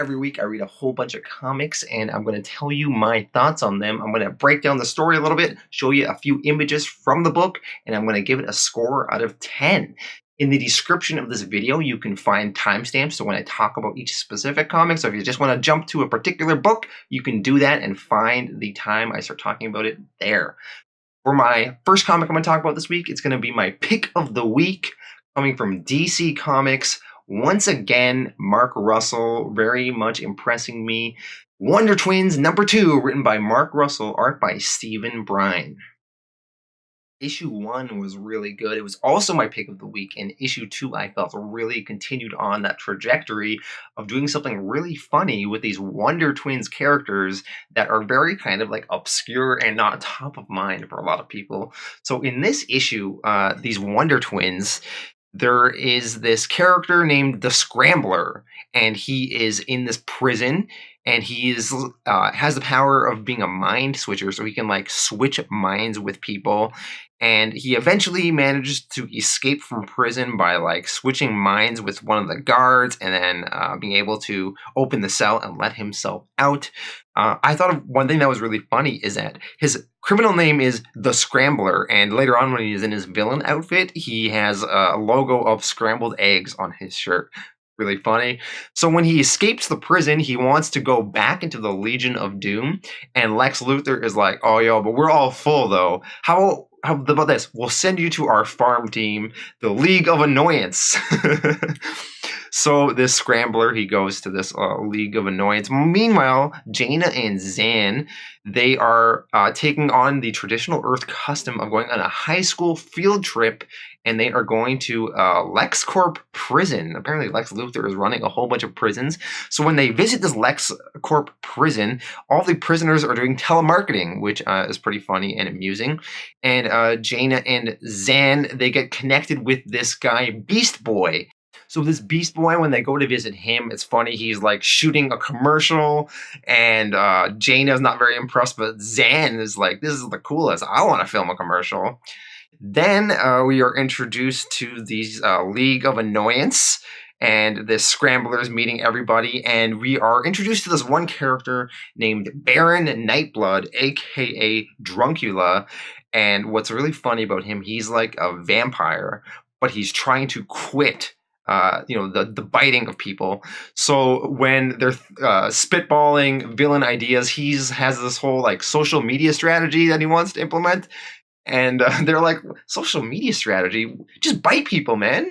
Every week, I read a whole bunch of comics and I'm going to tell you my thoughts on them. I'm going to break down the story a little bit, show you a few images from the book, and I'm going to give it a score out of 10. In the description of this video, you can find timestamps so when I talk about each specific comic. So if you just want to jump to a particular book, you can do that and find the time I start talking about it there. For my first comic I'm going to talk about this week, it's going to be my pick of the week coming from DC Comics. Once again, Mark Russell, very much impressing me. Wonder Twins #2, written by Mark Russell, art by Stephen Brine. Issue 1 was really good. It was also my pick of the week, and issue 2 I felt really continued on that trajectory of doing something really funny with these Wonder Twins characters that are very kind of like obscure and not top of mind for a lot of people. So in this issue, these Wonder Twins, there is this character named the Scrambler, and he is in this prison, and he is has the power of being a mind switcher, so he can like switch minds with people. And he eventually manages to escape from prison by like switching minds with one of the guards, and then being able to open the cell and let himself out. I thought of one thing that was really funny is that his criminal name is the Scrambler, and later on when he's in his villain outfit, he has a logo of scrambled eggs on his shirt. Really funny. So when he escapes the prison, he wants to go back into the Legion of Doom, and Lex Luthor is like, "Oh, yo, but we're all full though. How about this? We'll send you to our farm team, the League of Annoyance." So this Scrambler, he goes to this League of Annoyance. Meanwhile, Jaina and Zan, they are taking on the traditional Earth custom of going on a high school field trip, and they are going to LexCorp prison. Apparently Lex Luthor is running a whole bunch of prisons. So when they visit this LexCorp prison, all the prisoners are doing telemarketing, which is pretty funny and amusing. And Jaina and Zan, they get connected with this guy, Beast Boy. So this Beast Boy, when they go to visit him, it's funny, he's like shooting a commercial, and Jaina's not very impressed, but Zan is like, "This is the coolest, I want to film a commercial." Then we are introduced to these League of Annoyance, and this Scrambler is meeting everybody, and we are introduced to this one character named Baron Nightblood, aka Druncula. And what's really funny about him, he's like a vampire, but he's trying to quit the biting of people. So when they're spitballing villain ideas, he has this whole like social media strategy that he wants to implement. And they're like, "Social media strategy? Just bite people, man."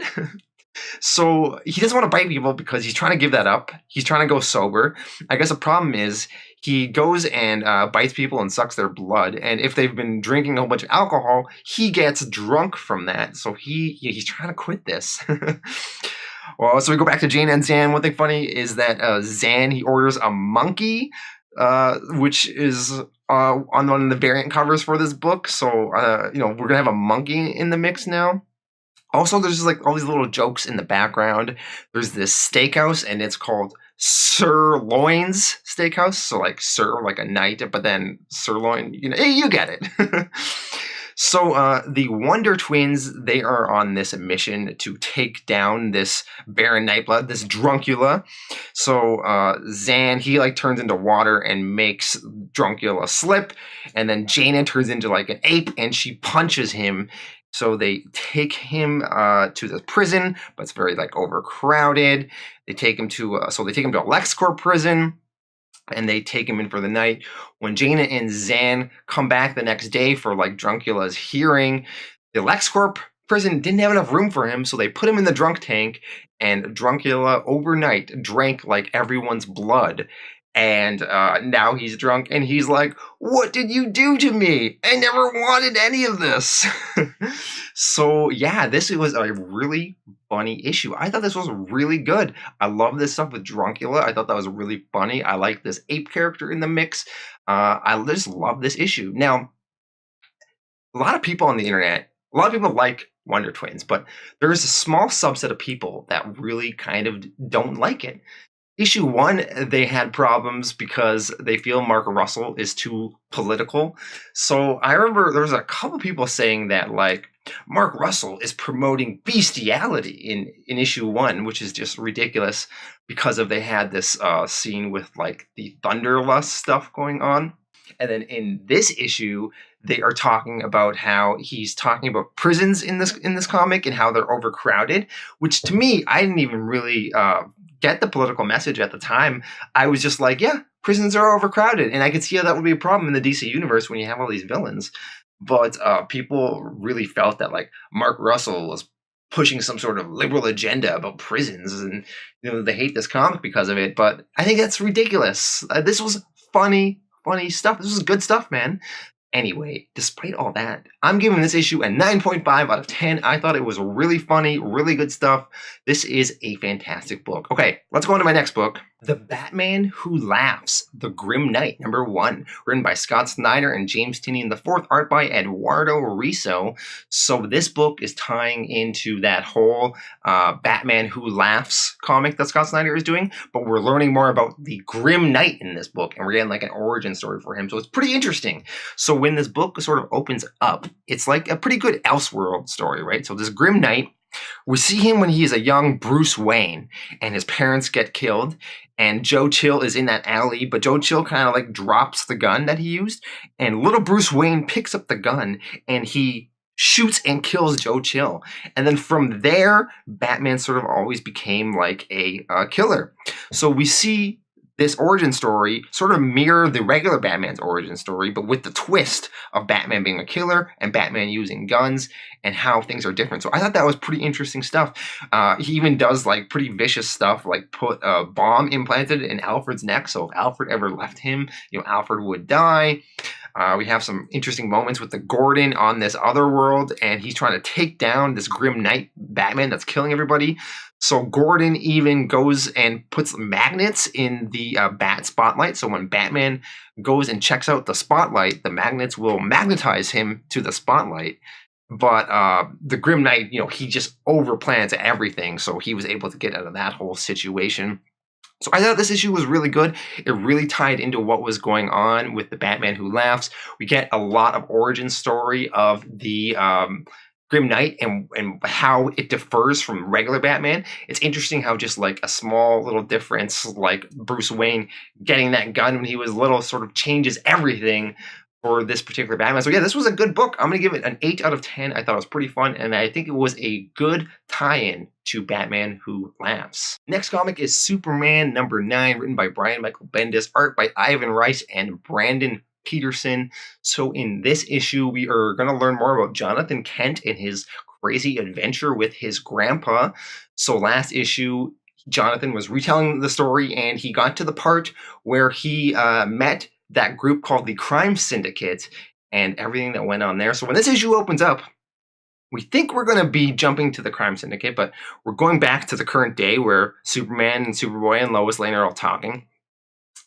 So he doesn't want to bite people because he's trying to give that up. He's trying to go sober. I guess the problem is he goes and bites people and sucks their blood. And if they've been drinking a whole bunch of alcohol, he gets drunk from that. So he's trying to quit this. Well, so we go back to Jane and Zan. One thing funny is that Zan, he orders a monkey, which is on one of the variant covers for this book. So, we're going to have a monkey in the mix now. Also, there's just like all these little jokes in the background. There's this steakhouse, and it's called Sirloin's Steakhouse. So like sir, like a knight, but then sirloin, you get it. So the Wonder Twins, they are on this mission to take down this Baron Nightblood, this Druncula. So Zan, he like turns into water and makes Druncula slip, and then Jaina turns into like an ape and she punches him. So they take him to the prison, but it's very like overcrowded. They take him to a LexCorp prison, and they take him in for the night. When Jaina and Zan come back the next day for like Druncula's hearing, the LexCorp prison didn't have enough room for him, so they put him in the drunk tank, and Druncula overnight drank like everyone's blood. And now he's drunk, and he's like, "What did you do to me? I never wanted any of this." So yeah, this was a really funny issue. I thought this was really good. I love this stuff with Druncula. I thought that was really funny. I like this ape character in the mix. I just love this issue. Now, a lot of people on the internet, a lot of people like Wonder Twins, but there's a small subset of people that really kind of don't like it. Issue 1, they had problems because they feel Mark Russell is too political. So I remember there was a couple people saying that, like, Mark Russell is promoting bestiality in issue 1, which is just ridiculous because of they had this scene with like the Thunderlust stuff going on. And then in this issue, they are talking about how he's talking about prisons in this comic and how they're overcrowded, which to me, I didn't even really get the political message at the time. I was just like, yeah, prisons are overcrowded, and I could see how that would be a problem in the DC universe when you have all these villains. But people really felt that like Mark Russell was pushing some sort of liberal agenda about prisons, and they hate this comic because of it. But I think that's ridiculous. This was funny stuff. This was good stuff, man. Anyway, despite all that, I'm giving this issue a 9.5 out of 10. I thought it was really funny, really good stuff. This is a fantastic book. Okay, let's go on to my next book. The Batman Who Laughs, The Grim Knight, #1, written by Scott Snyder and James Tynion IV, art by Eduardo Risso. So this book is tying into that whole Batman Who Laughs comic that Scott Snyder is doing, but we're learning more about the Grim Knight in this book, and we're getting like an origin story for him. So it's pretty interesting. So when this book sort of opens up, it's like a pretty good Elseworld story, right? So this Grim Knight, we see him when he is a young Bruce Wayne and his parents get killed, and Joe Chill is in that alley, but Joe Chill kind of like drops the gun that he used, and little Bruce Wayne picks up the gun and he shoots and kills Joe Chill. And then from there, Batman sort of always became like a killer. So we see this origin story sort of mirror the regular Batman's origin story, but with the twist of Batman being a killer and Batman using guns and how things are different. So I thought that was pretty interesting stuff. He even does like pretty vicious stuff, like put a bomb implanted in Alfred's neck. So if Alfred ever left him, Alfred would die. We have some interesting moments with the Gordon on this other world, and he's trying to take down this Grim Knight Batman that's killing everybody. So Gordon even goes and puts magnets in the bat spotlight. So when Batman goes and checks out the spotlight, the magnets will magnetize him to the spotlight. But the Grim Knight, he just overplans everything. So he was able to get out of that whole situation. So I thought this issue was really good. It really tied into what was going on with the Batman Who Laughs. We get a lot of origin story of the Grim Knight and how it differs from regular Batman. It's interesting how just like a small little difference, like Bruce Wayne getting that gun when he was little, sort of changes everything for this particular Batman. So yeah, this was a good book. I'm going to give it an 8 out of 10. I thought it was pretty fun, and I think it was a good tie-in to Batman Who Laughs. Next comic is Superman #9, written by Brian Michael Bendis, art by Ivan Rice and Brandon Peterson. So in this issue, we are going to learn more about Jonathan Kent and his crazy adventure with his grandpa. So last issue, Jonathan was retelling the story, and he got to the part where he met that group called the Crime Syndicate and everything that went on there. So when this issue opens up, we think we're going to be jumping to the Crime Syndicate, but we're going back to the current day where Superman and Superboy and Lois Lane are all talking.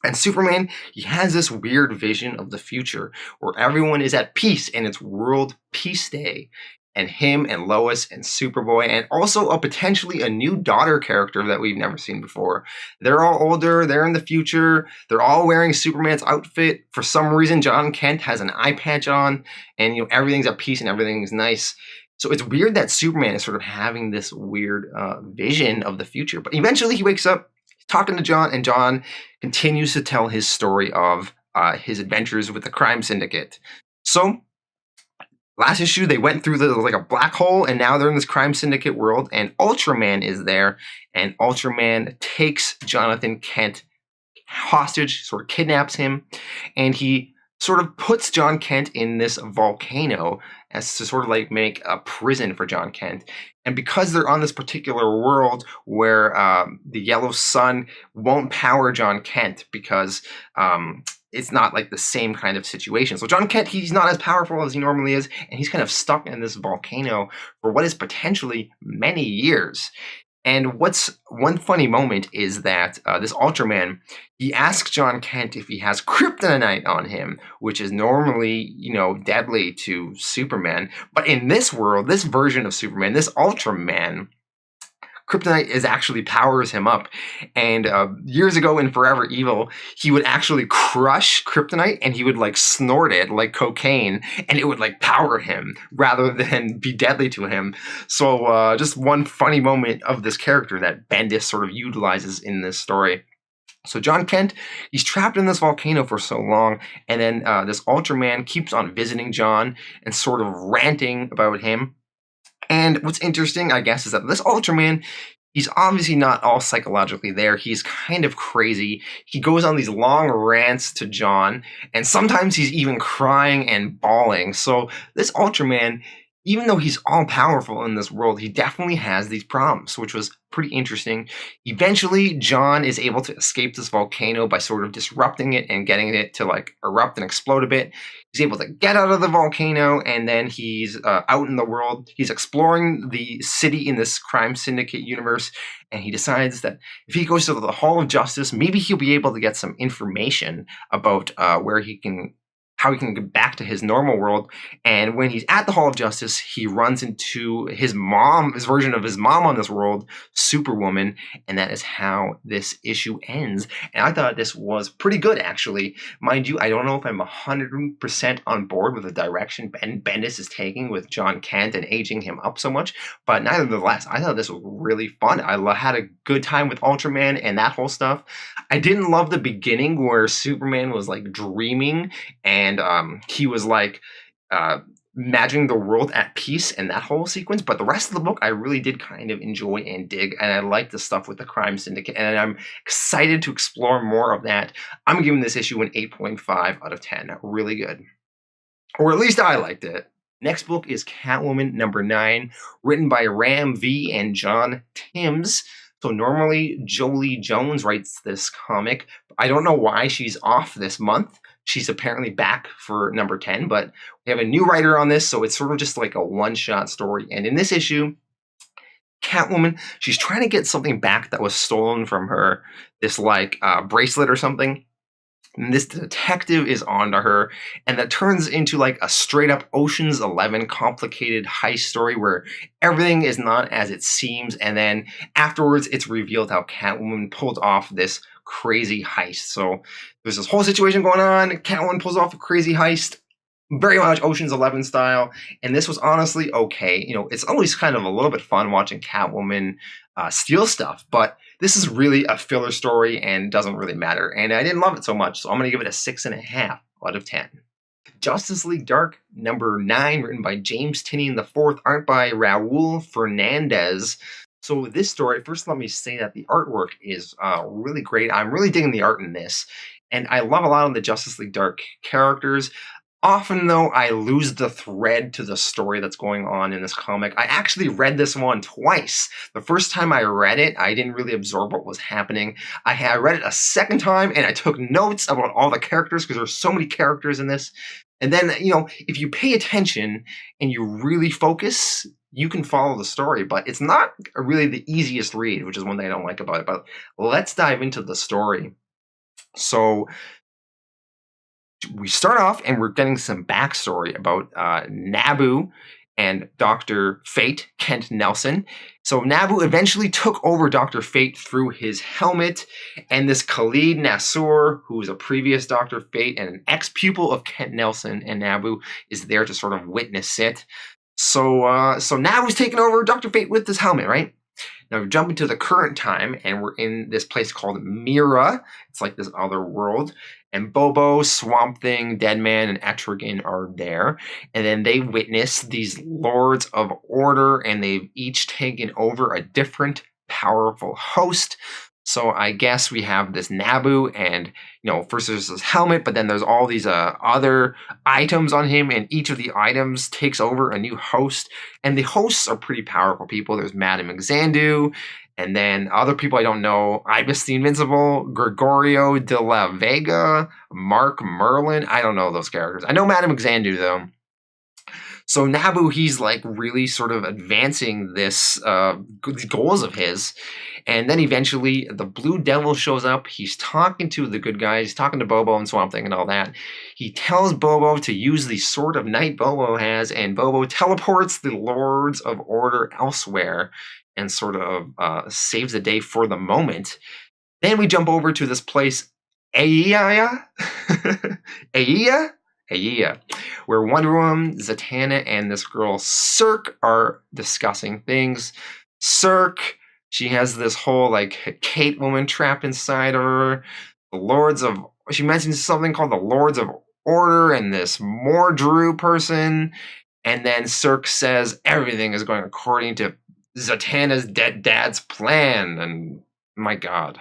And Superman, he has this weird vision of the future where everyone is at peace and it's World Peace Day. And him and Lois and Superboy, and also potentially a new daughter character that we've never seen before. They're all older, they're in the future, they're all wearing Superman's outfit. For some reason, John Kent has an eye patch on, and everything's at peace and everything's nice. So it's weird that Superman is sort of having this weird vision of the future. But eventually he wakes up, talking to John, and John continues to tell his story of his adventures with the Crime Syndicate. So last issue, they went through like a black hole, and now they're in this Crime Syndicate world, and Ultraman is there, and Ultraman takes Jonathan Kent hostage, sort of kidnaps him, and he sort of puts John Kent in this volcano as to sort of like make a prison for John Kent. And because they're on this particular world where the yellow sun won't power John Kent because it's not like the same kind of situation. So John Kent, he's not as powerful as he normally is, and he's kind of stuck in this volcano for what is potentially many years. And what's one funny moment is that this Ultraman, he asks John Kent if he has kryptonite on him, which is normally, deadly to Superman. But in this world, this version of Superman, this Ultraman, kryptonite is actually powers him up. And years ago in Forever Evil, he would actually crush kryptonite and he would like snort it like cocaine, and it would like power him rather than be deadly to him. So just one funny moment of this character that Bendis sort of utilizes in this story. So John Kent, he's trapped in this volcano for so long, and then this Ultraman keeps on visiting John and sort of ranting about him. And what's interesting, I guess, is that this Ultraman, he's obviously not all psychologically there. He's kind of crazy. He goes on these long rants to John, and sometimes he's even crying and bawling. So this Ultraman, even though he's all powerful in this world, he definitely has these problems, which was pretty interesting. Eventually, John is able to escape this volcano by sort of disrupting it and getting it to like erupt and explode a bit. He's able to get out of the volcano, and then he's out in the world. He's exploring the city in this crime syndicate universe, and he decides that if he goes to the Hall of Justice, maybe he'll be able to get some information about how he can get back to his normal world. And when he's at the Hall of Justice, he runs into his version of his mom on this world, Superwoman, and that is how this issue ends. And I thought this was pretty good, actually. Mind you, I don't know if I'm 100% on board with the direction Bendis is taking with John Kent and aging him up so much, but nevertheless, I thought this was really fun. I had a good time with Ultraman and that whole stuff. I didn't love the beginning where Superman was like dreaming and he was like imagining the world at peace and that whole sequence. But the rest of the book I really did kind of enjoy and dig, and I like the stuff with the crime syndicate, and I'm excited to explore more of that. I'm giving this issue an 8.5 out of 10. Really good. Or at least I liked it. Next book is Catwoman number 9, written by Ram V and John Timms. So normally Jolie Jones writes this comic. I don't know why she's off this month. She's apparently back for number 10, but we have a new writer on this, so it's sort of just like a one-shot story. And in this issue, Catwoman, she's trying to get something back that was stolen from her, this like bracelet or something. And this detective is onto her, and that turns into like a straight up Ocean's 11 complicated heist story where everything is not as it seems, and then afterwards it's revealed how Catwoman pulled off this crazy heist. So there's this whole situation going on, Catwoman pulls off a crazy heist, very much Ocean's 11 style, and this was honestly okay. You know, it's always kind of a little bit fun watching Catwoman steal stuff, but this is really a filler story and doesn't really matter, and I didn't love it so much, so I'm going to give it a 6.5 out of 10. Justice League Dark number 9, written by James Tynion IV, art by Raul Fernandez. So this story, first let me say that the artwork is really great. I'm really digging the art in this, and I love a lot of the Justice League Dark characters. Often, though, I lose the thread to the story that's going on in this comic. I actually read this one twice. The first time I read it, I didn't really absorb what was happening. I read it a second time, and I took notes about all the characters because there's so many characters in this. And then, you know, if you pay attention and you really focus, you can follow the story. But it's not really the easiest read, which is one thing I don't like about it. But let's dive into the story. So we start off and we're getting some backstory about Nabu and Dr. Fate, Kent Nelson. So Nabu eventually took over Dr. Fate through his helmet, and this Khalid Nassour, who is a previous Dr. Fate and an ex-pupil of Kent Nelson and Nabu, is there to sort of witness it. So Nabu's taking over Dr. Fate with this helmet, right? Now we're jumping to the current time, and we're in this place called Mira. It's like this other world. And Bobo, Swamp Thing, Deadman, and Etrigan are there. And then they witness these Lords of Order, and they've each taken over a different powerful host. So I guess we have this Nabu, and, you know, first there's this helmet, but then there's all these other items on him, and each of the items takes over a new host. And the hosts are pretty powerful people. There's Madame Xanadu, and then other people I don't know, Ibis the Invincible, Gregorio de la Vega, Mark Merlin. I don't know those characters. I know Madame Xanadu, though. So Nabu, he's like really sort of advancing this these goals of his, and then eventually the Blue Devil shows up. He's talking to the good guys, he's talking to Bobo and Swamp Thing and all that. He tells Bobo to use the Sword of Night Bobo has, and Bobo teleports the Lords of Order elsewhere and sort of saves the day for the moment. Then we jump over to this place, Aia, Aia, where Wonder Woman, Zatanna, and this girl Cirque are discussing things. Cirque, she has this whole like CATWOMAN trapped inside of her. The Lords of, she mentions something called the Lords of Order and this Mordru person. And then Cirque says everything is going according to Zatanna's dead dad's plan. And my God.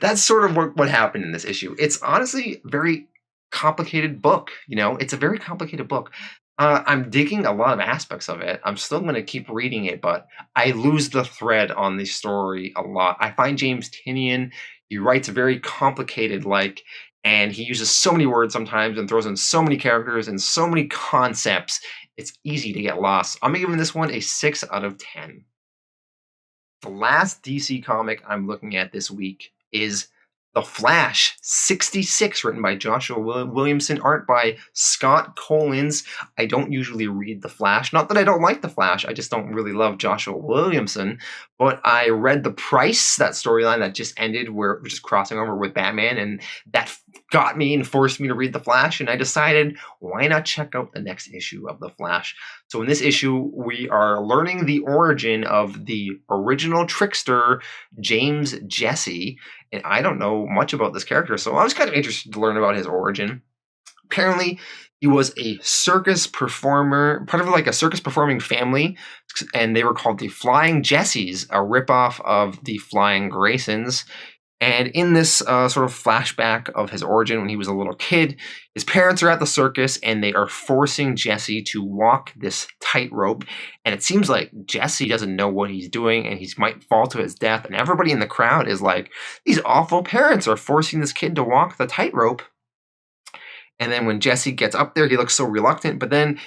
That's sort of what happened in this issue. It's honestly a very complicated book. You know, it's a very complicated book. I'm digging a lot of aspects of it. I'm still going to keep reading it, but I lose the thread on the story a lot. I find James Tynion, he writes very complicated, like, and he uses so many words sometimes and throws in so many characters and so many concepts. It's easy to get lost. I'm giving this one a 6 out of 10. The last DC comic I'm looking at this week is The Flash 66, written by Joshua Williamson, art by Scott Collins. I don't usually read The Flash. Not that I don't like The Flash, I just don't really love Joshua Williamson. But I read The Price, that storyline that just ended, where it was just crossing over with Batman, and that got me and forced me to read The Flash, and I decided, why not check out the next issue of The Flash? So in this issue, we are learning the origin of the original trickster, James Jesse, and I don't know much about this character, so I was kind of interested to learn about his origin. Apparently, he was a circus performer, part of like a circus performing family, and they were called the Flying Jessies, a ripoff of the Flying Graysons. And in this sort of flashback of his origin when he was a little kid, his parents are at the circus and they are forcing Jesse to walk this tightrope. And it seems like Jesse doesn't know what he's doing and he might fall to his death. And everybody in the crowd is like, these awful parents are forcing this kid to walk the tightrope. And then when Jesse gets up there, he looks so reluctant, but then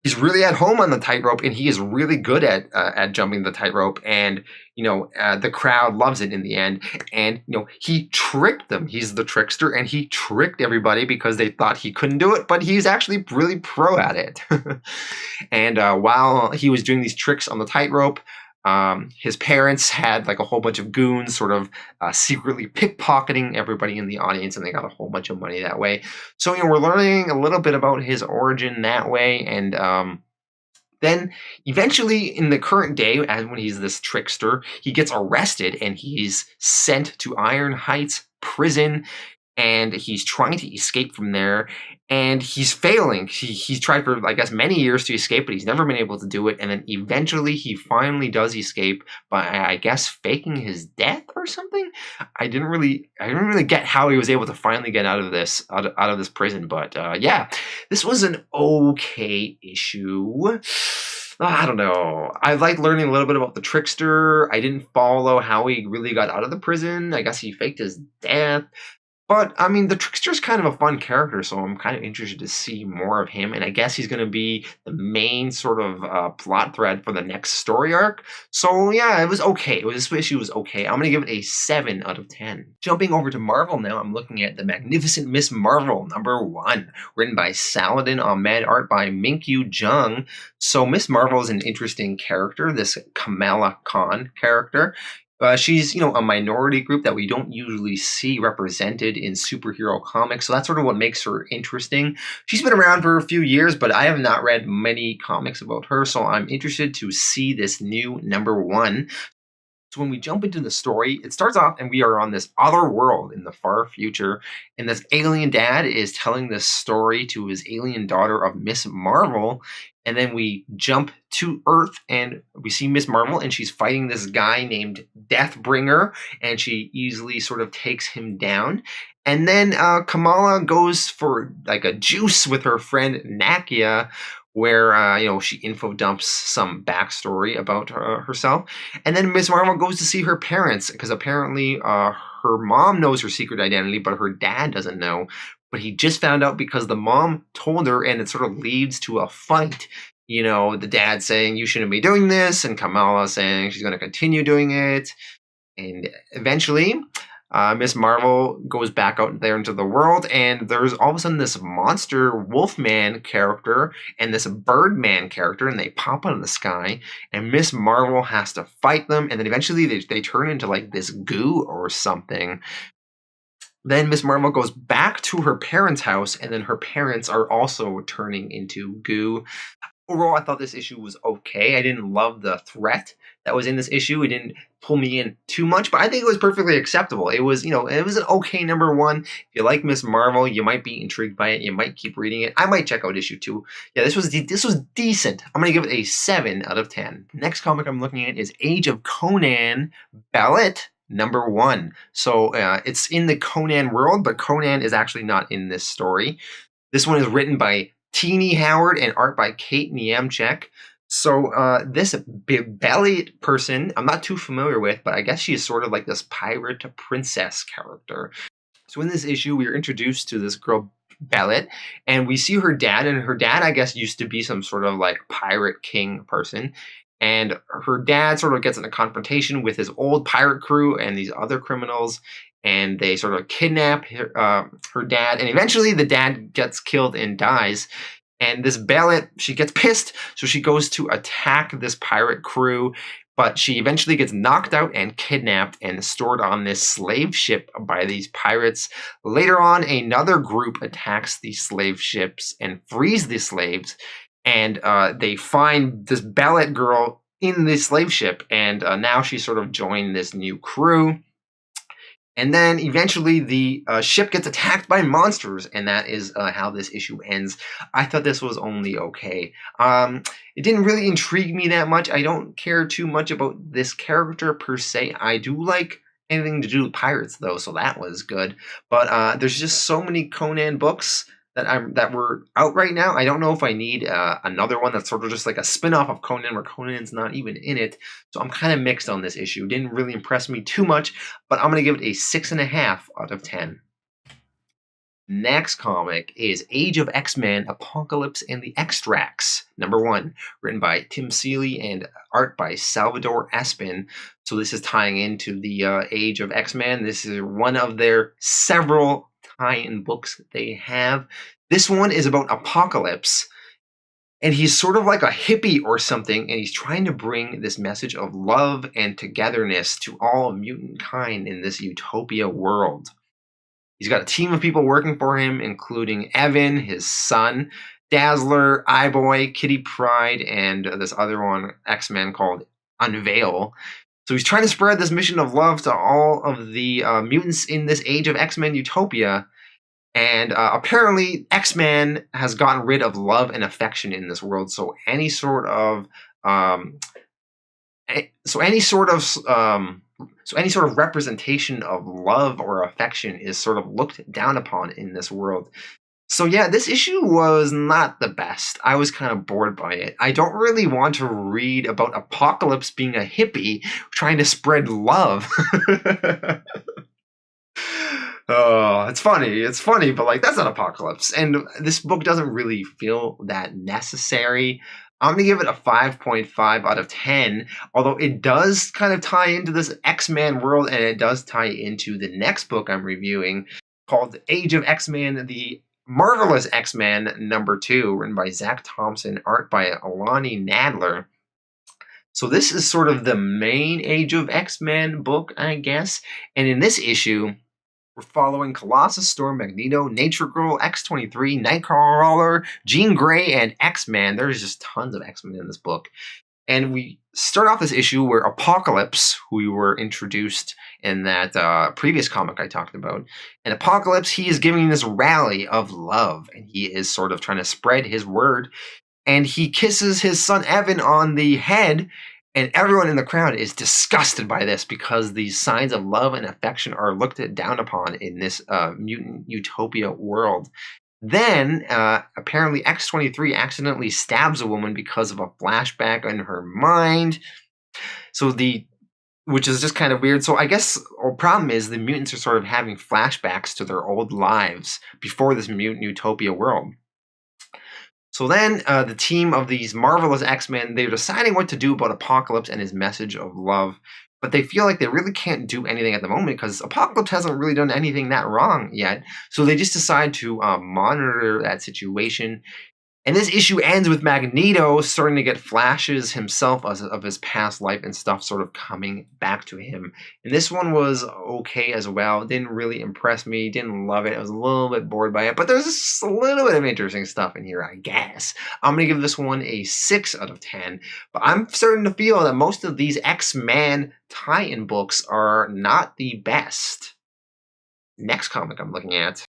he's really at home on the tightrope, and he is really good at jumping the tightrope. And the crowd loves it in the end. And he tricked them. He's the trickster, and he tricked everybody because they thought he couldn't do it, but he's actually really pro at it. And while he was doing these tricks on the tightrope, his parents had like a whole bunch of goons sort of secretly pickpocketing everybody in the audience, and they got a whole bunch of money that way. So we're learning a little bit about his origin that way, and then eventually in the current day, as when he's this trickster, he gets arrested and he's sent to Iron Heights prison. And he's trying to escape from there, and he's failing. He's tried for, I guess, many years to escape, but he's never been able to do it. And then eventually he finally does escape by, I guess, faking his death or something. I didn't really get how he was able to finally get out of this prison. But yeah, this was an okay issue. I don't know. I like learning a little bit about the trickster. I didn't follow how he really got out of the prison. I guess he faked his death. But, I mean, the Trickster's kind of a fun character, so I'm kind of interested to see more of him, and I guess he's going to be the main sort of plot thread for the next story arc. So, yeah, it was okay. This issue was okay. I'm going to give it a 7 out of 10. Jumping over to Marvel now, I'm looking at The Magnificent Miss Marvel, #1, written by Saladin Ahmed, art by Minkyu Jung. So, Miss Marvel is an interesting character, this Kamala Khan character. She's, a minority group that we don't usually see represented in superhero comics, so that's sort of what makes her interesting. She's been around for a few years, but I have not read many comics about her, so I'm interested to see this new #1. So when we jump into the story, it starts off and we are on this other world in the far future, and this alien dad is telling this story to his alien daughter of Miss Marvel, and then we jump to Earth and we see Miss Marvel, and she's fighting this guy named Deathbringer, and she easily sort of takes him down. And then Kamala goes for like a juice with her friend Nakia, where she info dumps some backstory about herself. And then Miss Marvel goes to see her parents, because apparently her mom knows her secret identity, but her dad doesn't know. but he just found out because the mom told her, and it sort of leads to a fight. You know, the dad saying, you shouldn't be doing this, and Kamala saying she's going to continue doing it. And eventually, Miss Marvel goes back out there into the world, and there's all of a sudden this monster Wolfman character and this Birdman character, and they pop out of the sky, and Miss Marvel has to fight them, and then eventually they turn into like this goo or something. Then Miss Marvel goes back to her parents' house, and then her parents are also turning into goo. Overall, I thought this issue was okay. I didn't love the threat that was in this issue. It didn't pull me in too much, but I think it was perfectly acceptable. It was, it was an okay #1. If you like Miss Marvel, you might be intrigued by it. You might keep reading it. I might check out issue 2. Yeah, this was decent. I'm gonna give it a 7 out of 10. Next comic I'm looking at is Age of Conan, BÊLIT #1. So it's in the Conan world, but Conan is actually not in this story. This one is written by Teenie Howard and art by Kate Niemczyk. So this BêLIT person, I'm not too familiar with, but I guess she is sort of like this pirate princess character. So in this issue, we are introduced to this girl BêLIT, and we see her dad, and her dad, I guess, used to be some sort of like pirate king person. And her dad sort of gets in a confrontation with his old pirate crew and these other criminals, and they sort of kidnap her dad, and eventually the dad gets killed and dies. And this BêLIT, she gets pissed, so she goes to attack this pirate crew, but she eventually gets knocked out and kidnapped and stored on this slave ship by these pirates. Later on, another group attacks these slave ships and frees the slaves, and they find this BêLIT girl in the slave ship, and now she's sort of joined this new crew. And then eventually the ship gets attacked by monsters, and that is how this issue ends. I thought this was only okay. It didn't really intrigue me that much. I don't care too much about this character per se. I do like anything to do with pirates, though, so that was good. But there's just so many Conan books that were out right now. I don't know if I need another one that's sort of just like a spin-off of Conan where Conan's not even in it. So I'm kind of mixed on this issue. It didn't really impress me too much, but I'm going to give it a 6.5 out of 10. Next comic is Age of X-Men, Apocalypse and the X-TRACTS, #1, written by Tim Seeley and art by Salvador Espin. So this is tying into the Age of X-Men. This is one of their several tie-in books that they have. This one is about Apocalypse, and he's sort of like a hippie or something, and he's trying to bring this message of love and togetherness to all of mutant kind in this utopia world. He's got a team of people working for him, including Evan, his son, Dazzler, Eye-Boy, Kitty Pryde, and this other one, X-Men, called Unveil. So he's trying to spread this mission of love to all of the mutants in this Age of X-Men utopia. And apparently X-Men has gotten rid of love and affection in this world. So any sort of representation of love or affection is sort of looked down upon in this world. So yeah, this issue was not the best. I was kind of bored by it. I don't really want to read about Apocalypse being a hippie trying to spread love. Oh, it's funny, but like that's not Apocalypse. And this book doesn't really feel that necessary. I'm going to give it a 5.5 out of 10, although it does kind of tie into this X-Men world, and it does tie into the next book I'm reviewing called Age of X-Men, the Marvelous X-Men #2, written by Zach Thompson, art by Alani Nadler. So this is sort of the main Age of X-Men book, I guess. And in this issue, we're following Colossus, Storm, Magneto, Nature Girl, X-23, Nightcrawler, Jean Grey, and X-Man. There's just tons of X-Men in this book. And we start off this issue where Apocalypse, who we were introduced in that previous comic I talked about, and Apocalypse, he is giving this rally of love, and he is sort of trying to spread his word, and he kisses his son Evan on the head, and everyone in the crowd is disgusted by this because these signs of love and affection are looked down upon in this mutant utopia world. Then, apparently X-23 accidentally stabs a woman because of a flashback in her mind. So the which is just kind of weird. So I guess the problem is the mutants are sort of having flashbacks to their old lives before this mutant utopia world. So then the team of these marvelous X-Men, they're deciding what to do about Apocalypse and his message of love. But they feel like they really can't do anything at the moment because Apocalypse hasn't really done anything that wrong yet. So they just decide to monitor that situation. And this issue ends with Magneto starting to get flashes himself of his past life and stuff sort of coming back to him. And this one was okay as well. It didn't really impress me. Didn't love it. I was a little bit bored by it. But there's just a little bit of interesting stuff in here, I guess. I'm going to give this one a 6 out of 10. But I'm starting to feel that most of these X-Men tie-in books are not the best. Next comic I'm looking at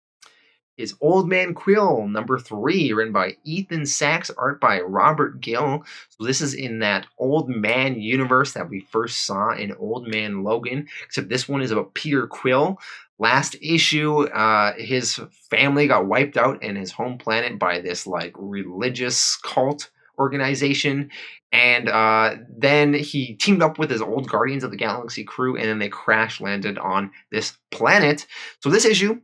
is Old Man Quill, number 3, written by Ethan Sachs, art by Robert Gill. So this is in that Old Man universe that we first saw in Old Man Logan, except this one is about Peter Quill. Last issue, his family got wiped out in his home planet by this like religious cult organization, and then he teamed up with his old Guardians of the Galaxy crew, and then they crash landed on this planet. So this issue,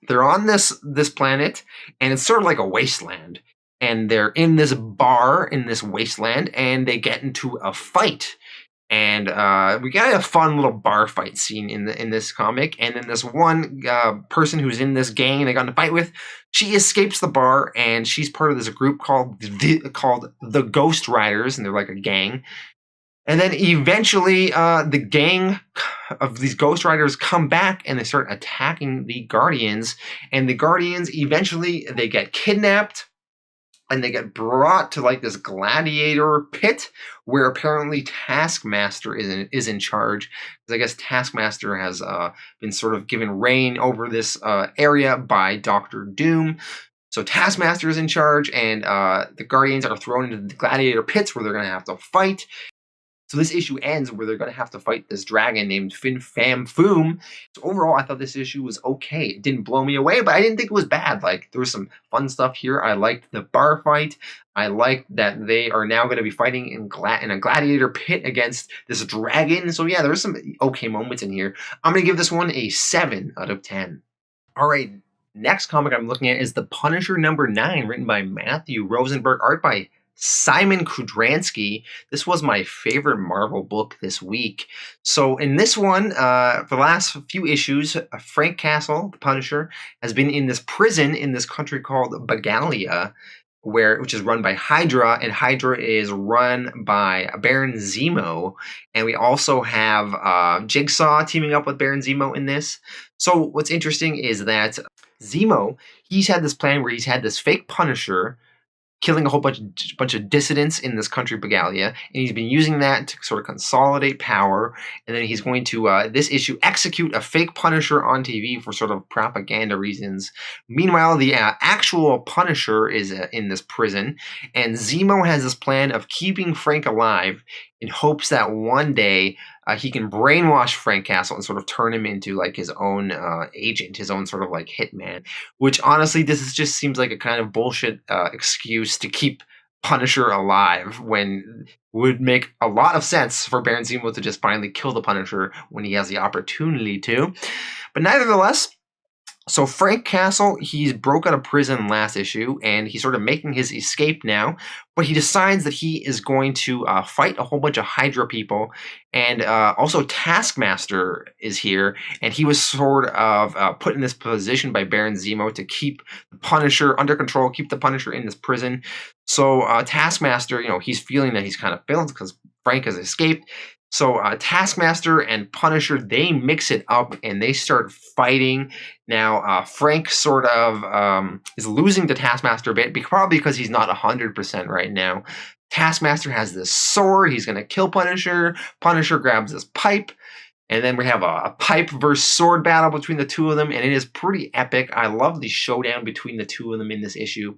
they're on this planet, and it's sort of like a wasteland. And they're in this bar in this wasteland, and they get into a fight. And we got a fun little bar fight scene in this comic. And then this one person who's in this gang they got in a fight with, she escapes the bar, and she's part of this group called the Ghost Riders, and they're like a gang. And then eventually the gang of these Ghost Riders come back and they start attacking the Guardians. And the Guardians eventually they get kidnapped and they get brought to like this gladiator pit where apparently Taskmaster is in charge. Because I guess Taskmaster has been sort of given reign over this area by Doctor Doom. So Taskmaster is in charge, and the Guardians are thrown into the gladiator pits where they're going to have to fight. So this issue ends where they're going to have to fight this dragon named Fin Fam Foom. So overall, I thought this issue was okay. It didn't blow me away, but I didn't think it was bad. Like, there was some fun stuff here. I liked the bar fight. I liked that they are now going to be fighting in a gladiator pit against this dragon. So yeah, there's some okay moments in here. I'm going to give this one a 7 out of 10. All right, next comic I'm looking at is The Punisher number 9, written by Matthew Rosenberg, art by Simon Kudransky. This was my favorite Marvel book this week. So in this one, for the last few issues, Frank Castle, the Punisher, has been in this prison in this country called Bagalia, which is run by Hydra, and Hydra is run by Baron Zemo. And we also have Jigsaw teaming up with Baron Zemo in this. So what's interesting is that Zemo, he's had this plan where he's had this fake Punisher killing a whole bunch of dissidents in this country, Bagalia, and he's been using that to sort of consolidate power, and then he's going to, this issue, execute a fake Punisher on TV for sort of propaganda reasons. Meanwhile, the actual Punisher is in this prison, and Zemo has this plan of keeping Frank alive in hopes that one day he can brainwash Frank Castle and sort of turn him into like his own agent, his own sort of like hitman, which honestly, just seems like a kind of bullshit excuse to keep Punisher alive when would make a lot of sense for Baron Zemo to just finally kill the Punisher when he has the opportunity to. But nevertheless, so Frank Castle, he's broke out of prison last issue, and he's sort of making his escape now, but he decides that he is going to fight a whole bunch of Hydra people, and also Taskmaster is here, and he was sort of put in this position by Baron Zemo to keep the Punisher under control, keep the Punisher in this prison. So Taskmaster, he's feeling that he's kind of failed because Frank has escaped. So Taskmaster and Punisher, they mix it up and they start fighting. Now, Frank sort of is losing to Taskmaster a bit, probably because he's not 100% right now. Taskmaster has this sword. He's going to kill Punisher. Punisher grabs this pipe. And then we have a pipe versus sword battle between the two of them. And it is pretty epic. I love the showdown between the two of them in this issue.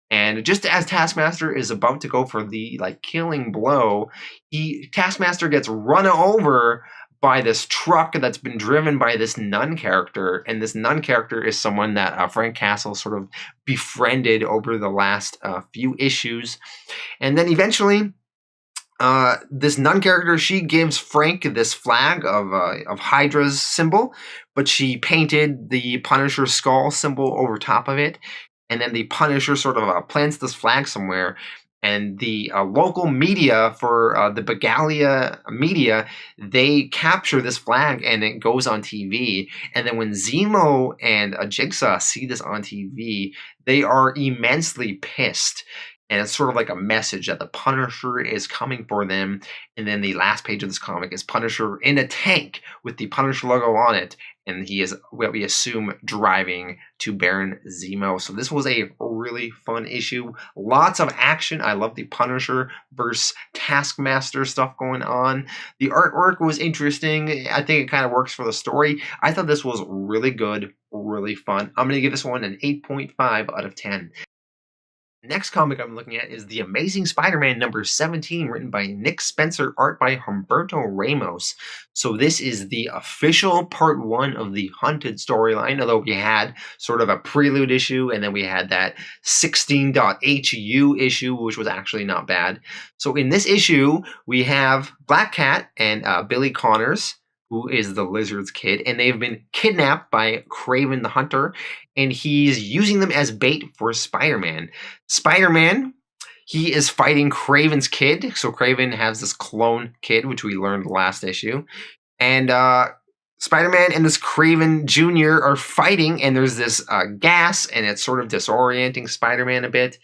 And just as Taskmaster is about to go for the killing blow, Taskmaster gets run over by this truck that's been driven by this nun character, and this nun character is someone that Frank Castle sort of befriended over the last few issues. And then eventually This nun character, she gives Frank this flag of Hydra's symbol, but she painted the Punisher skull symbol over top of it, and then the Punisher sort of plants this flag somewhere. And the local media for the Begalia media, they capture this flag and it goes on TV. And then when Zemo and Jigsaw see this on TV, they are immensely pissed. And it's sort of like a message that the Punisher is coming for them. And then the last page of this comic is Punisher in a tank with the Punisher logo on it. And he is, what we assume, driving to Baron Zemo. So this was a really fun issue. Lots of action. I love the Punisher versus Taskmaster stuff going on. The artwork was interesting. I think it kind of works for the story. I thought this was really good, really fun. I'm going to give this one an 8.5 out of 10. Next comic I'm looking at is The Amazing Spider-Man number 17, written by Nick Spencer, art by Humberto Ramos. So this is the official part 1 of the Hunted storyline, although we had sort of a prelude issue, and then we had that 16.hu issue, which was actually not bad. So in this issue, we have Black Cat and Billy Connors, who is the Lizard's kid, and they've been kidnapped by Kraven the Hunter, and he's using them as bait for Spider-Man. Spider-Man, he is fighting Kraven's kid, so Kraven has this clone kid, which we learned last issue, and Spider-Man and this Kraven Jr. are fighting, and there's this gas, and it's sort of disorienting Spider-Man a bit.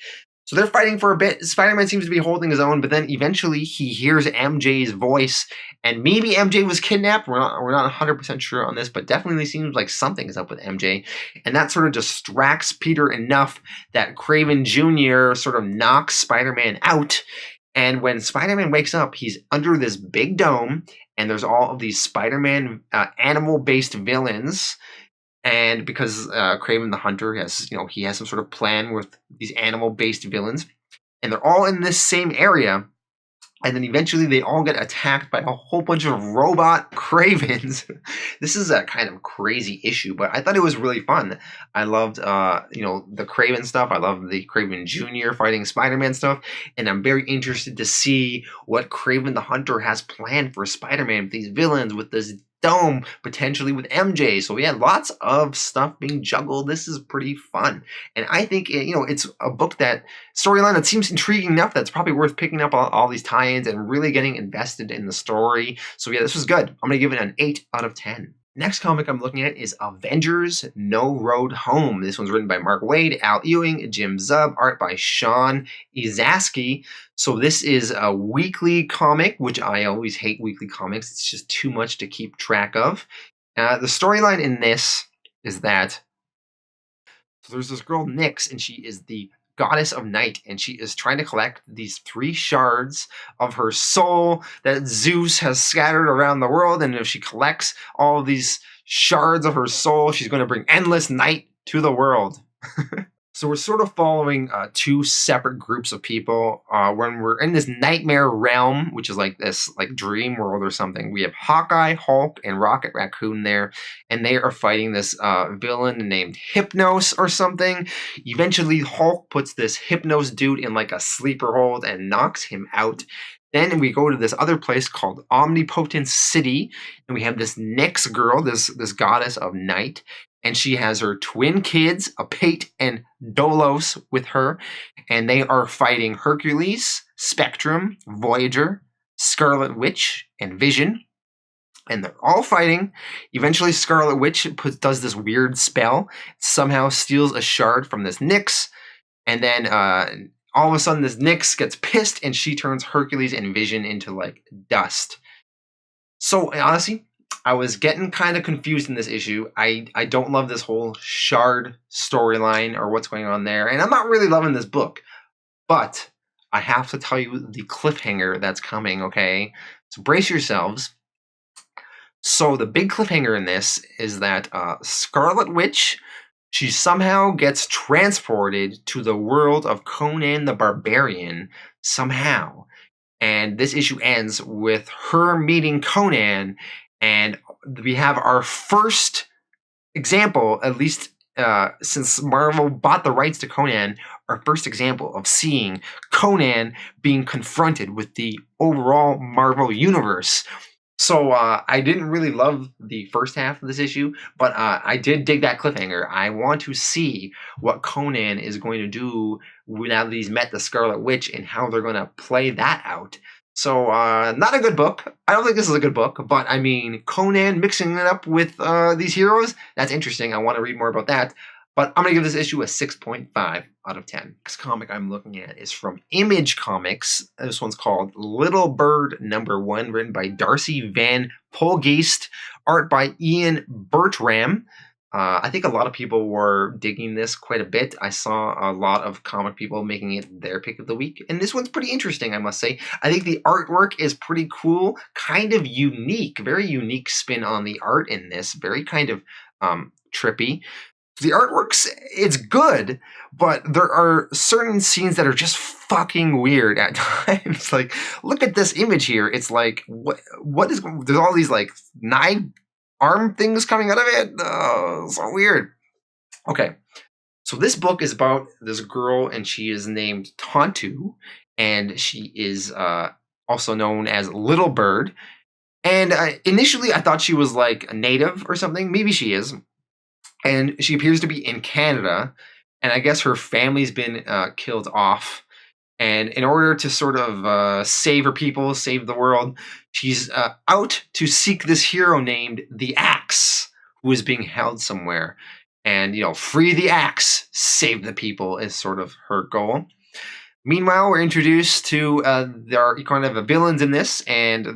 So they're fighting for a bit. Spider-Man seems to be holding his own, but then eventually he hears MJ's voice, and maybe MJ was kidnapped. We're not 100% sure on this, but definitely seems like something is up with MJ, and that sort of distracts Peter enough that Kraven Jr. sort of knocks Spider-Man out. And when Spider-Man wakes up, he's under this big dome, and there's all of these Spider-Man animal-based villains. And because Kraven the Hunter has, he has some sort of plan with these animal-based villains, and they're all in this same area, and then eventually they all get attacked by a whole bunch of robot Kravens. This is a kind of crazy issue, but I thought it was really fun. I loved, the Kraven stuff. I love the Kraven Jr. fighting Spider-Man stuff, and I'm very interested to see what Kraven the Hunter has planned for Spider-Man with these villains, with this dome, potentially with MJ. So yeah, lots of stuff being juggled. This is pretty fun, and I think it's a book storyline that seems intriguing enough that's probably worth picking up all these tie-ins and really getting invested in the story. So yeah, this was good. I'm gonna give it an 8 out of 10. Next comic I'm looking at is Avengers No Road Home. This one's written by Mark Waid, Al Ewing, Jim Zub, art by Sean Izaskey. So this is a weekly comic, which I always hate weekly comics. It's just too much to keep track of. The storyline in this is that there's this girl, Nyx, and she is the goddess of night, and she is trying to collect these 3 shards of her soul that Zeus has scattered around the world, and if she collects all of these shards of her soul, she's going to bring endless night to the world. So we're sort of following 2 separate groups of people when we're in this nightmare realm, which is like this dream world or something. We have Hawkeye, Hulk, and Rocket Raccoon there, and they are fighting this villain named Hypnos or something. Eventually, Hulk puts this Hypnos dude in like a sleeper hold and knocks him out. Then we go to this other place called Omnipotent City, and we have this Nyx girl, this goddess of night. And she has her twin kids, Apate and Dolos, with her. And they are fighting Hercules, Spectrum, Voyager, Scarlet Witch, and Vision. And they're all fighting. Eventually, Scarlet Witch does this weird spell. Somehow steals a shard from this Nyx. And then all of a sudden, this Nyx gets pissed. And she turns Hercules and Vision into like dust. So honestly, I was getting kind of confused in this issue. I don't love this whole shard storyline or what's going on there. And I'm not really loving this book. But I have to tell you the cliffhanger that's coming, okay? So brace yourselves. So the big cliffhanger in this is that Scarlet Witch, she somehow gets transported to the world of Conan the Barbarian somehow. And this issue ends with her meeting Conan. And we have our first example, at least since Marvel bought the rights to Conan, our first example of seeing Conan being confronted with the overall Marvel universe. So I didn't really love the first half of this issue, but I did dig that cliffhanger. I want to see what Conan is going to do now that he's met the Scarlet Witch and how they're going to play that out. So not a good book. I don't think this is a good book, but I mean, Conan mixing it up with these heroes, that's interesting. I want to read more about that. But I'm going to give this issue a 6.5 out of 10. Next comic I'm looking at is from Image Comics. This one's called Little Bird #1, written by Darcy Van Polgeest, art by Ian Bertram. I think a lot of people were digging this quite a bit. I saw a lot of comic people making it their pick of the week, and this one's pretty interesting, I must say. I think the artwork is pretty cool, kind of unique, very unique spin on the art in this, very kind of trippy. The artwork's, it's good, but there are certain scenes that are just fucking weird at times. Like, look at this image here. It's like, what is, there's all these like knife arm things coming out of it. Oh, so weird. Okay, so this book is about this girl, and she is named Tontu, and she is also known as Little Bird. And initially I thought she was like a native or something. Maybe she is. And she appears to be in Canada, and I guess her family's been killed off. And in order to sort of save her people, save the world, she's out to seek this hero named the Axe, who is being held somewhere. And, you know, free the Axe, save the people is sort of her goal. Meanwhile, we're introduced to there are kind of villains in this, and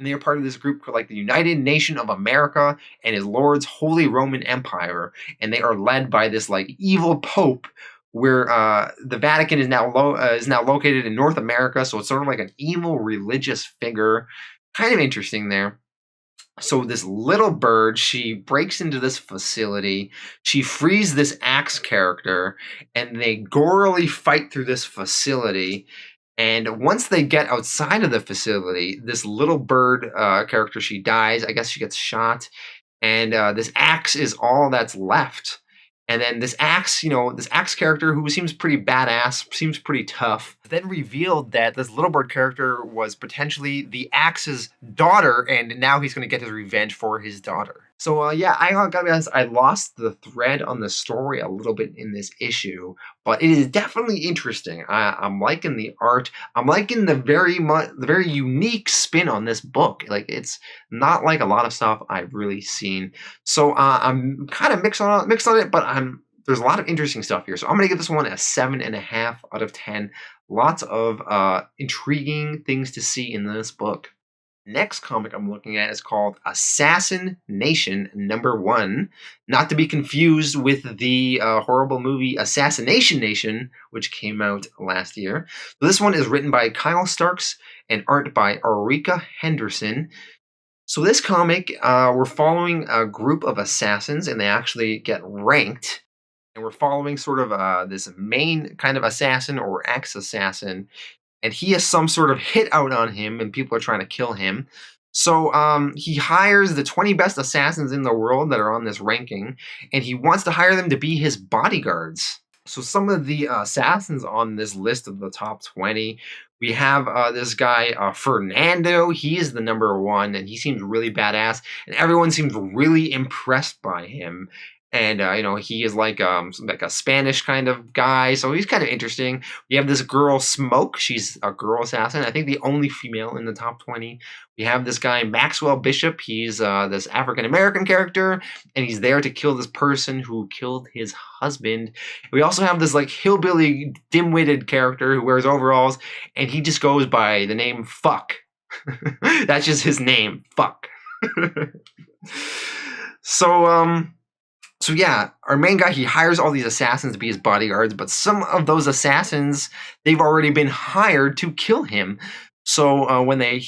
they are part of this group called like the United Nation of America and His Lord's Holy Roman Empire, and they are led by this like evil pope, where the Vatican is now located in North America, so it's sort of like an evil religious figure. Kind of interesting there. So this Little Bird, she breaks into this facility, she frees this Axe character, and they gorily fight through this facility. And once they get outside of the facility, this Little Bird character, she dies. I guess she gets shot. And this Axe is all that's left. And then this Axe, you know, this Axe character who seems pretty badass, seems pretty tough, then revealed that this Little Bird character was potentially the Axe's daughter, and now he's going to get his revenge for his daughter. So yeah, I gotta be honest, I lost the thread on the story a little bit in this issue, but it is definitely interesting. I'm liking the art. I'm liking the very unique spin on this book. Like, it's not like a lot of stuff I've really seen. So I'm kind of mixed on it, but there's a lot of interesting stuff here. So I'm gonna give this one a 7.5 out of 10. Lots of intriguing things to see in this book. Next comic I'm looking at is called Assassin Nation #1, not to be confused with the horrible movie Assassination Nation, which came out last year. So this one is written by Kyle Starks and art by Ulrika Henderson. So this comic, we're following a group of assassins, and they actually get ranked. And we're following sort of this main kind of assassin or ex-assassin, and he has some sort of hit out on him, and people are trying to kill him. So he hires the 20 best assassins in the world that are on this ranking, and he wants to hire them to be his bodyguards. So some of the assassins on this list of the top 20, we have this guy, Fernando. He is the #1, and he seems really badass, and everyone seems really impressed by him. And, you know, he is like a Spanish kind of guy, so he's kind of interesting. We have this girl, Smoke. She's a girl assassin. I think the only female in the top 20. We have this guy, Maxwell Bishop. He's this African-American character, and he's there to kill this person who killed his husband. We also have this, like, hillbilly, dim-witted character who wears overalls, and he just goes by the name Fuck. That's just his name, Fuck. So yeah, our main guy, he hires all these assassins to be his bodyguards, but some of those assassins, they've already been hired to kill him. So when they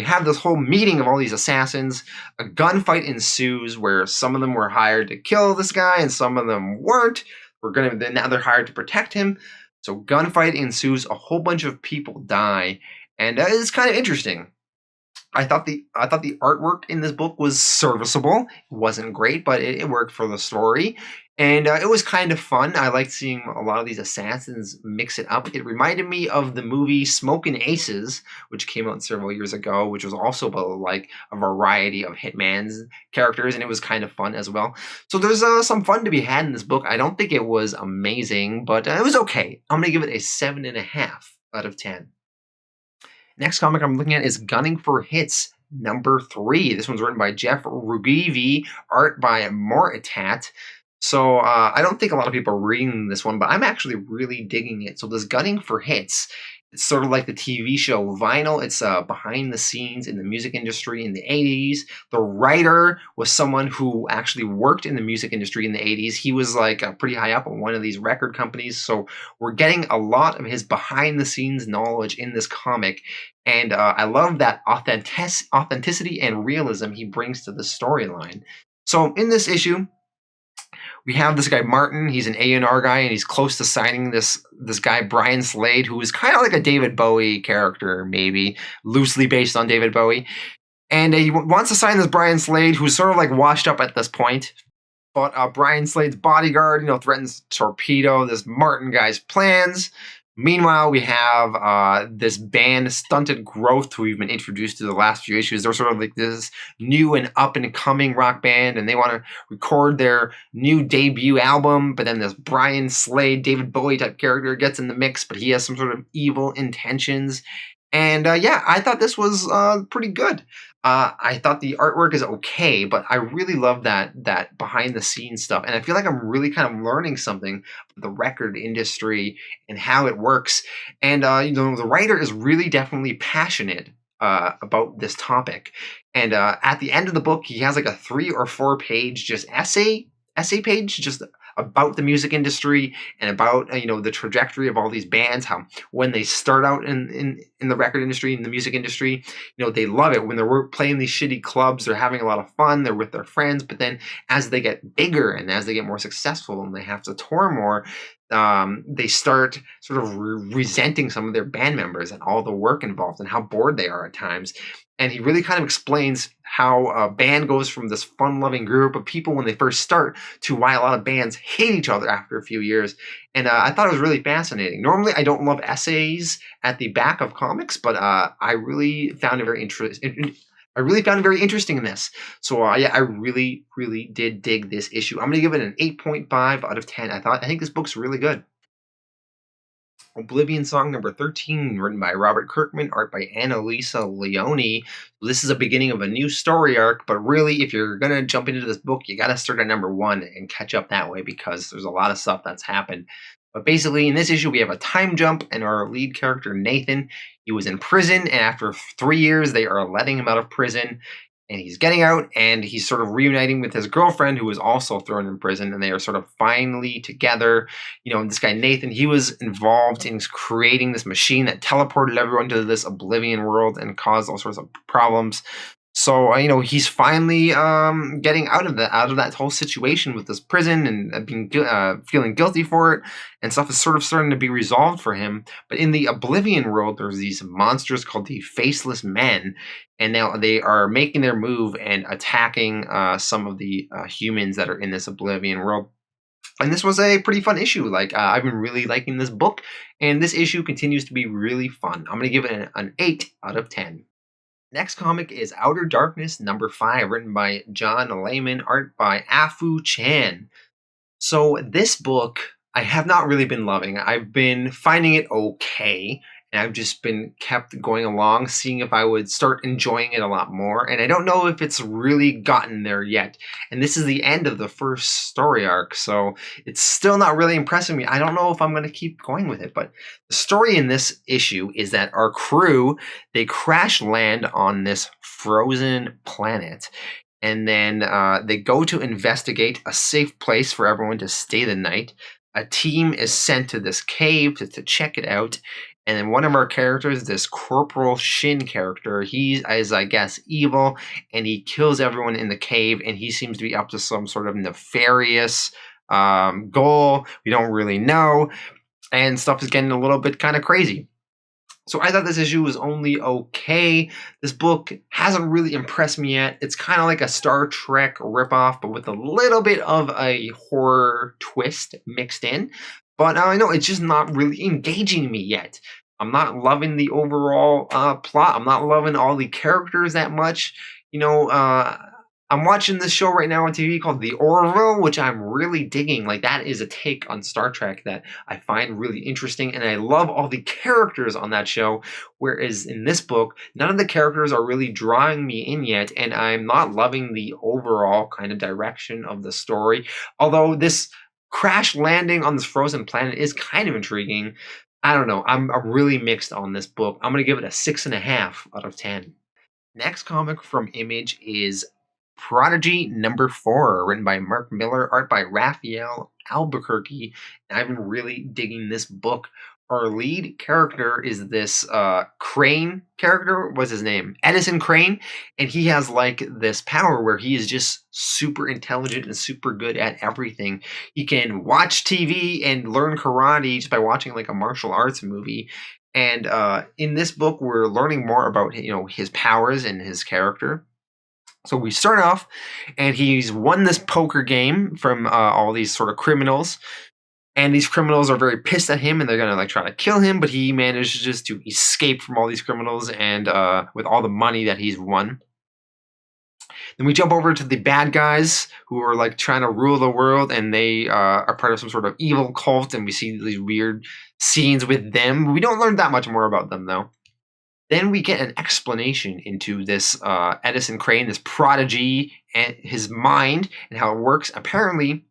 have this whole meeting of all these assassins, a gunfight ensues where some of them were hired to kill this guy and some of them weren't. Now they're hired to protect him. So gunfight ensues, a whole bunch of people die, and it's kind of interesting. I thought the artwork in this book was serviceable. It wasn't great, but it worked for the story. And it was kind of fun. I liked seeing a lot of these assassins mix it up. It reminded me of the movie Smokin' Aces, which came out several years ago, which was also about like a variety of hitman's characters, and it was kind of fun as well. So there's some fun to be had in this book. I don't think it was amazing, but it was okay. I'm gonna give it a 7.5 out of 10. Next comic I'm looking at is Gunning for Hits #3. This one's written by Jeff Rugivi, art by Moritat. So I don't think a lot of people are reading this one, but I'm actually really digging it. So this Gunning for Hits, it's sort of like the TV show Vinyl. It's behind the scenes in the music industry in the 80s. The writer was someone who actually worked in the music industry in the 80s. He was like pretty high up on one of these record companies. So we're getting a lot of his behind the scenes knowledge in this comic. And I love that authenticity and realism he brings to the storyline. So in this issue, we have this guy Martin. He's an A&R guy, and he's close to signing this guy Brian Slade, who is kind of like a David Bowie character, maybe loosely based on David Bowie. And he wants to sign this Brian Slade, who's sort of like washed up at this point. But Brian Slade's bodyguard, threatens to torpedo this Martin guy's plans. Meanwhile, we have this band, Stunted Growth, who we've been introduced to the last few issues. They're sort of like this new and up-and-coming rock band, and they want to record their new debut album, but then this Brian Slade, David Bowie-type character gets in the mix, but he has some sort of evil intentions. And yeah, I thought this was pretty good. I thought the artwork is okay, but I really love that behind the scenes stuff, and I feel like I'm really kind of learning something about the record industry and how it works. And the writer is really definitely passionate about this topic. And at the end of the book, he has like a 3 or 4 page just essay page just about the music industry and about the trajectory of all these bands, how when they start out in the record industry, in the music industry, they love it. When they're playing these shitty clubs, they're having a lot of fun, they're with their friends, but then as they get bigger and as they get more successful and they have to tour more, they start sort of resenting some of their band members and all the work involved and how bored they are at times. And he really kind of explains how a band goes from this fun-loving group of people when they first start to why a lot of bands hate each other after a few years. And I thought it was really fascinating. Normally, I don't love essays at the back of comics, but I really found it very interesting. I really found it very interesting in this. So yeah, I really, really did dig this issue. I'm going to give it an 8.5 out of 10. I think this book's really good. Oblivion Song #13, written by Robert Kirkman, art by Annalisa Leone. This is a beginning of a new story arc, but really, if you're going to jump into this book, you got to start at #1 and catch up that way because there's a lot of stuff that's happened. But basically, in this issue, we have a time jump, and our lead character, Nathan, he was in prison, and after 3 years, they are letting him out of prison. And he's getting out, and he's sort of reuniting with his girlfriend, who was also thrown in prison, and they are sort of finally together. This guy Nathan, he was involved in creating this machine that teleported everyone to this Oblivion world and caused all sorts of problems. So he's finally getting out of that whole situation with this prison and being feeling guilty for it, and stuff is sort of starting to be resolved for him. But in the Oblivion world, there's these monsters called the Faceless Men, and now they are making their move and attacking some of the humans that are in this Oblivion world. And this was a pretty fun issue. I've been really liking this book, and this issue continues to be really fun. I'm going to give it an 8 out of 10. Next comic is Outer Darkness #5, written by John Layman, art by Afu Chan. So this book, I have not really been loving. I've been finding it okay, and I've just been kept going along, seeing if I would start enjoying it a lot more, and I don't know if it's really gotten there yet. And this is the end of the first story arc, so it's still not really impressing me. I don't know if I'm going to keep going with it, but the story in this issue is that our crew, they crash land on this frozen planet, and then they go to investigate a safe place for everyone to stay the night. A team is sent to this cave to check it out. And then one of our characters, this Corporal Shin character, he is, I guess, evil, and he kills everyone in the cave, and he seems to be up to some sort of nefarious goal. We don't really know, and stuff is getting a little bit kind of crazy. So I thought this issue was only okay. This book hasn't really impressed me yet. It's kind of like a Star Trek ripoff, but with a little bit of a horror twist mixed in. But I know it's just not really engaging me yet. I'm not loving the overall plot. I'm not loving all the characters that much. You know, I'm watching this show right now on TV called The Orville, which I'm really digging. Like, that is a take on Star Trek that I find really interesting, and I love all the characters on that show. Whereas in this book, none of the characters are really drawing me in yet, and I'm not loving the overall kind of direction of the story. Although this crash landing on this frozen planet is kind of intriguing. I don't know. I'm really mixed on this book. I'm going to give it a 6.5 out of 10. Next comic from Image is Prodigy #4, written by Mark Millar, art by Raphael Albuquerque. And I've been really digging this book. Our lead character is this Crane character. What's his name? Edison Crane. And he has like this power where he is just super intelligent and super good at everything. He can watch TV and learn karate just by watching like a martial arts movie. And in this book, we're learning more about his powers and his character. So we start off, and he's won this poker game from all these sort of criminals, and these criminals are very pissed at him, and they're gonna like try to kill him. But he manages to escape from all these criminals, and with all the money that he's won. Then we jump over to the bad guys who are like trying to rule the world, and they are part of some sort of evil cult, and we see these weird scenes with them. We don't learn that much more about them though. Then we get an explanation into this Edison Crane, this prodigy, and his mind and how it works. Apparently,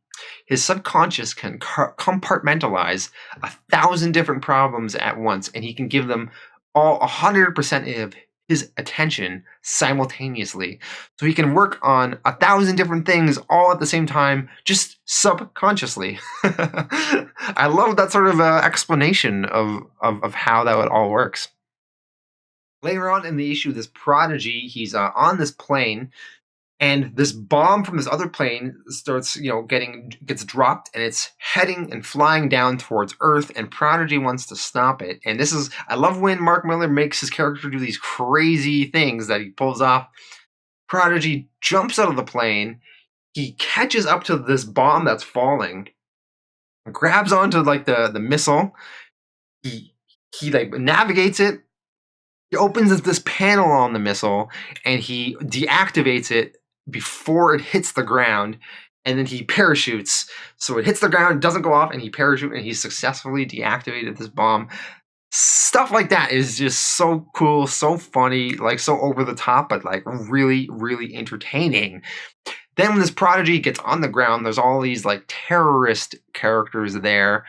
his subconscious can compartmentalize 1,000 different problems at once, and he can give them all 100% of his attention simultaneously. So he can work on 1,000 different things all at the same time, just subconsciously. I love that sort of explanation of how that all works. Later on in the issue, this prodigy, he's on this plane, and this bomb from this other plane starts, gets dropped, and it's heading and flying down towards Earth, and Prodigy wants to stop it. And I love when Mark Millar makes his character do these crazy things that he pulls off. Prodigy jumps out of the plane, he catches up to this bomb that's falling, grabs onto like the missile, he like navigates it. He opens this panel on the missile, and he deactivates it before it hits the ground, and then he parachutes. So it hits the ground, doesn't go off, and he parachutes, and he successfully deactivated this bomb. Stuff like that is just so cool, so funny, like so over the top, but like really, really entertaining. Then when this prodigy gets on the ground, there's all these like terrorist characters there.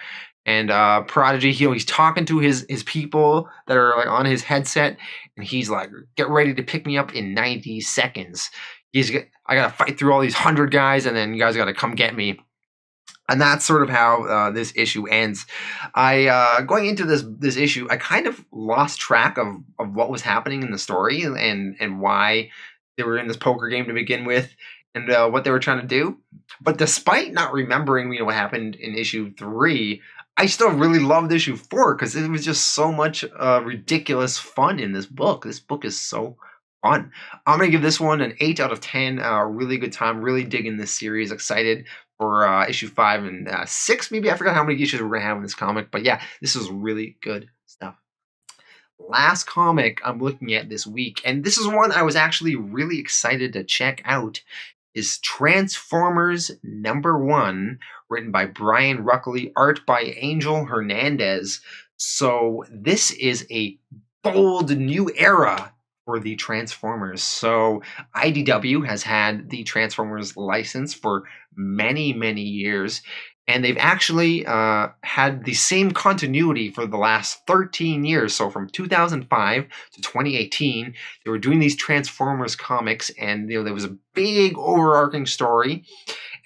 And Prodigy, he's talking to his people that are like on his headset, and he's like, "Get ready to pick me up in 90 seconds. I gotta fight through all these 100 guys, and then you guys gotta come get me." And that's sort of how this issue ends. Going into this issue, I kind of lost track of what was happening in the story and why they were in this poker game to begin with, and what they were trying to do. But despite not remembering, what happened in issue 3. I still really loved issue 4 because it was just so much ridiculous fun in this book. This book is so fun. I'm going to give this one an 8 out of 10. Really good time. Really digging this series. Excited for issue 5 and 6 maybe. I forgot how many issues we're going to have in this comic. But yeah, this is really good stuff. Last comic I'm looking at this week, and this is one I was actually really excited to check out, is Transformers #1, written by Brian Ruckley, art by Angel Hernandez. So this is a bold new era for the Transformers. So IDW has had the Transformers license for many, many years, and they've actually had the same continuity for the last 13 years. So from 2005 to 2018, they were doing these Transformers comics, and there was a big overarching story.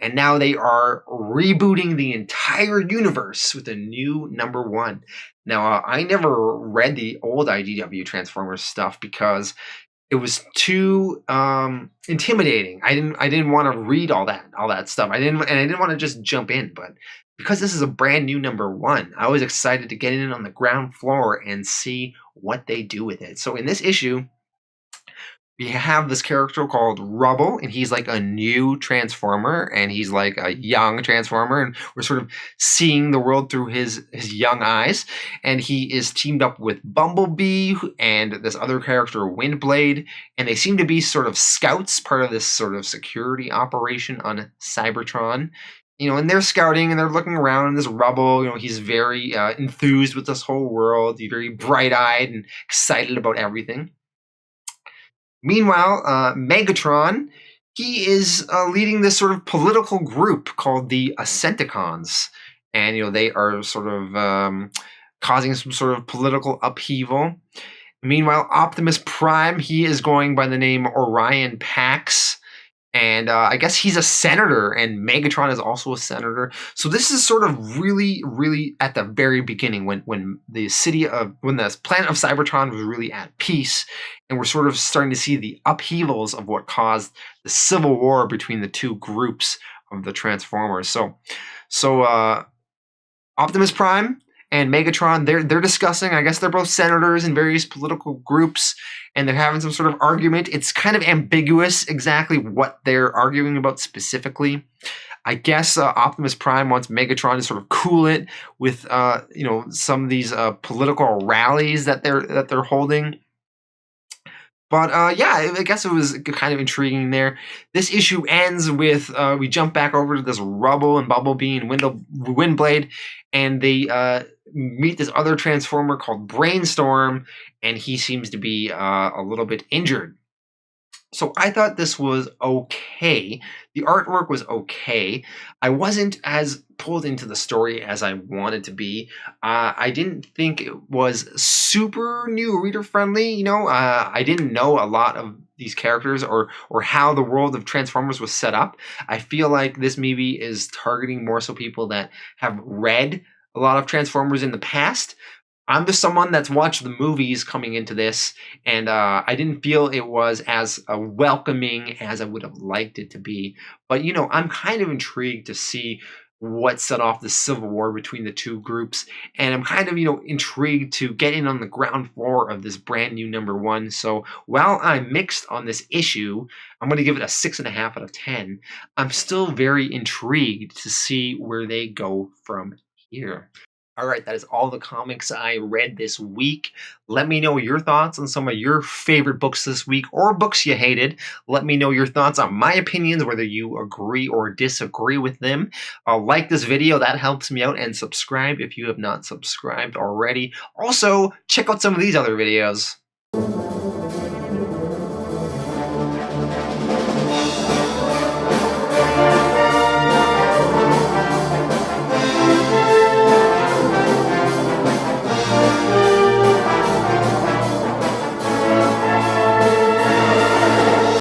And now they are rebooting the entire universe with a new #1. Now, I never read the old IDW Transformers stuff because it was too intimidating. I didn't want to read all that stuff. I didn't want to just jump in, but because this is a brand new #1, I was excited to get in on the ground floor and see what they do with it. So in this issue, we have this character called Rubble, and he's like a new Transformer, and he's like a young Transformer, and we're sort of seeing the world through his young eyes. And he is teamed up with Bumblebee and this other character, Windblade, and they seem to be sort of scouts, part of this sort of security operation on Cybertron. And they're scouting and they're looking around, and this Rubble, he's very enthused with this whole world. He's very bright-eyed and excited about everything. Meanwhile, Megatron, he is leading this sort of political group called the Ascenticons. And, they are sort of causing some sort of political upheaval. Meanwhile, Optimus Prime, he is going by the name Orion Pax. And I guess he's a senator, and Megatron is also a senator. So this is sort of really, really at the very beginning when the planet of Cybertron was really at peace, and we're sort of starting to see the upheavals of what caused the civil war between the two groups of the Transformers. So Optimus Prime and Megatron, they're discussing. I guess they're both senators in various political groups, and they're having some sort of argument. It's kind of ambiguous exactly what they're arguing about specifically. I guess Optimus Prime wants Megatron to sort of cool it with some of these political rallies that they're holding. But yeah, I guess it was kind of intriguing there. This issue ends with we jump back over to this Rubble and Bumblebee and Windblade, and they meet this other Transformer called Brainstorm, and he seems to be a little bit injured. So I thought this was okay. The artwork was okay. I wasn't as pulled into the story as I wanted to be. I didn't think it was super new reader friendly. I didn't know a lot of these characters or how the world of Transformers was set up. I feel like this maybe is targeting more so people that have read a lot of Transformers in the past. I'm just someone that's watched the movies coming into this, and I didn't feel it was as welcoming as I would have liked it to be. But, I'm kind of intrigued to see what set off the civil war between the two groups, and I'm kind of, intrigued to get in on the ground floor of this brand new #1. So while I'm mixed on this issue, I'm going to give it a 6.5 out of 10. I'm still very intrigued to see where they go from here. All right, that is all the comics I read this week. Let me know your thoughts on some of your favorite books this week or books you hated. Let me know your thoughts on my opinions, whether you agree or disagree with them. Like this video, that helps me out, and subscribe if you have not subscribed already. Also, check out some of these other videos.